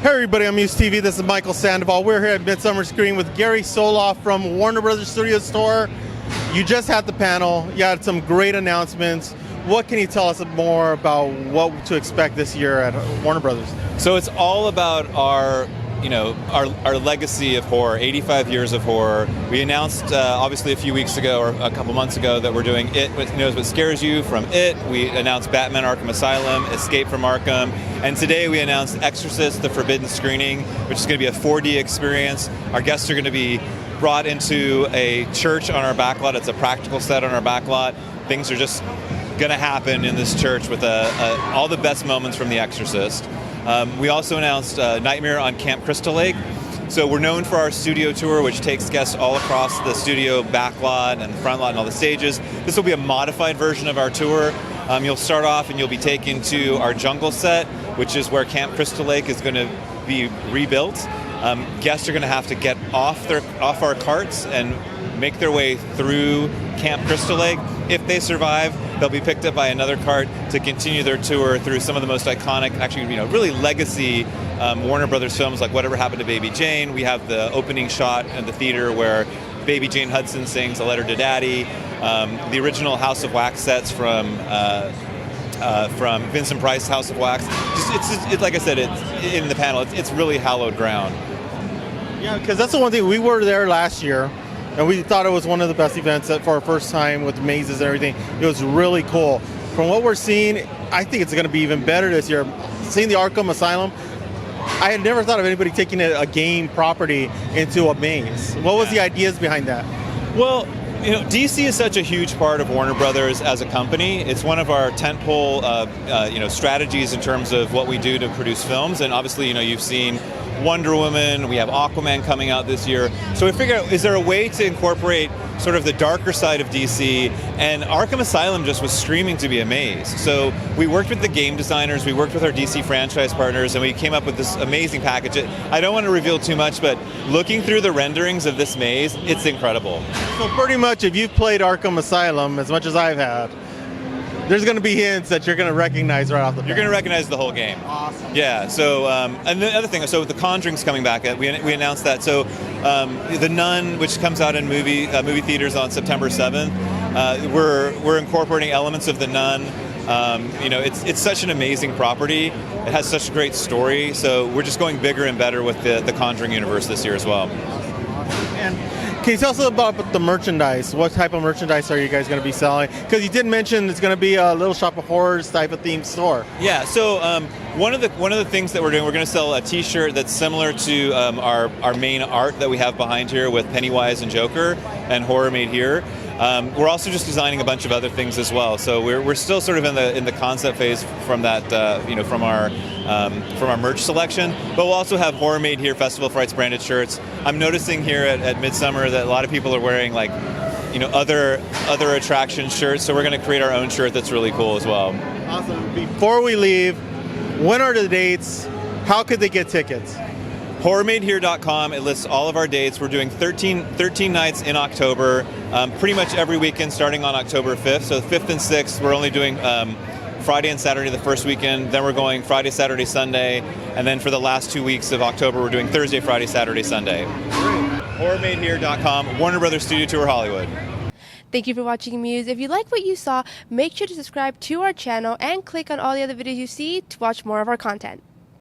Hey everybody, I'm MUSE TV. This is Michael Sandoval. We're here at Midsummer Scream with Gary Soloff from Warner Brothers Studio Store. You just had the panel. You had some great announcements. What can you tell us more about what to expect this year at Warner Brothers? So it's all about our legacy of horror, 85 years of horror. We announced obviously a few weeks ago or a couple months ago that we're doing It Knows What Scares You from It. We announced Batman Arkham Asylum, Escape from Arkham, and today we announced Exorcist, the Forbidden Screening, which is going to be a 4D experience. Our guests are going to be brought into a church on our backlot. It's a practical set on our backlot. Things are just going to happen in this church with all the best moments from The Exorcist. We also announced Nightmare on Camp Crystal Lake. So we're known for our studio tour, which takes guests all across the studio backlot and the front lot and all the stages. This will be a modified version of our tour. You'll start off and you'll be taken to our jungle set, which is where Camp Crystal Lake is going to be rebuilt. Guests are going to have to get off our carts and make their way through Camp Crystal Lake. If they survive, they'll be picked up by another cart to continue their tour through some of the most iconic, actually, really legacy Warner Brothers films like Whatever Happened to Baby Jane. We have the opening shot in the theater where Baby Jane Hudson sings A Letter to Daddy. The original House of Wax sets from Vincent Price's House of Wax. It's like I said, it's in the panel. It's really hallowed ground. Yeah, because that's the one thing. We were there last year, and we thought it was one of the best events for our first time with mazes and everything. It was really cool. From what we're seeing, I think it's going to be even better this year. Seeing the Arkham Asylum, I had never thought of anybody taking a game property into a maze. What was the ideas behind that? Well, DC is such a huge part of Warner Brothers as a company. It's one of our tentpole, strategies in terms of what we do to produce films. And obviously, you've seen Wonder Woman, we have Aquaman coming out this year. So we figured out, is there a way to incorporate sort of the darker side of DC? And Arkham Asylum just was screaming to be a maze. So we worked with the game designers, we worked with our DC franchise partners, and we came up with this amazing package. I don't want to reveal too much, but looking through the renderings of this maze, it's incredible. So pretty much, if you've played Arkham Asylum as much as I've had, there's going to be hints that you're going to recognize right off the bat. You're going to recognize the whole game. Awesome. Yeah, so, and the other thing, so The Conjuring's coming back. We announced that. So, The Nun, which comes out in movie theaters on September 7th, we're incorporating elements of The Nun. It's such an amazing property. It has such a great story. So we're just going bigger and better with the Conjuring universe this year as well. And can you tell us about the merchandise? What type of merchandise are you guys going to be selling? Because you did mention it's going to be a Little Shop of Horrors type of themed store. Yeah. So one of the things that we're doing, we're going to sell a T-shirt that's similar to our main art that we have behind here with Pennywise and Joker and Horror Made Here. We're also just designing a bunch of other things as well. So we're still sort of in the concept phase from that from our merch selection. But we'll also have Horror Made Here Festival of Frights branded shirts. I'm noticing here at Midsummer that a lot of people are wearing other attraction shirts. So we're going to create our own shirt that's really cool as well. Awesome. Before we leave, when are the dates? How could they get tickets? HorrorMadeHere.com. It lists all of our dates. We're doing 13 nights in October, pretty much every weekend starting on October 5th. So 5th and 6th, we're only doing Friday and Saturday the first weekend. Then we're going Friday, Saturday, Sunday. And then for the last 2 weeks of October, we're doing Thursday, Friday, Saturday, Sunday. HorrorMadeHere.com, Warner Brothers Studio Tour Hollywood. Thank you for watching Muse. If you like what you saw, make sure to subscribe to our channel and click on all the other videos you see to watch more of our content.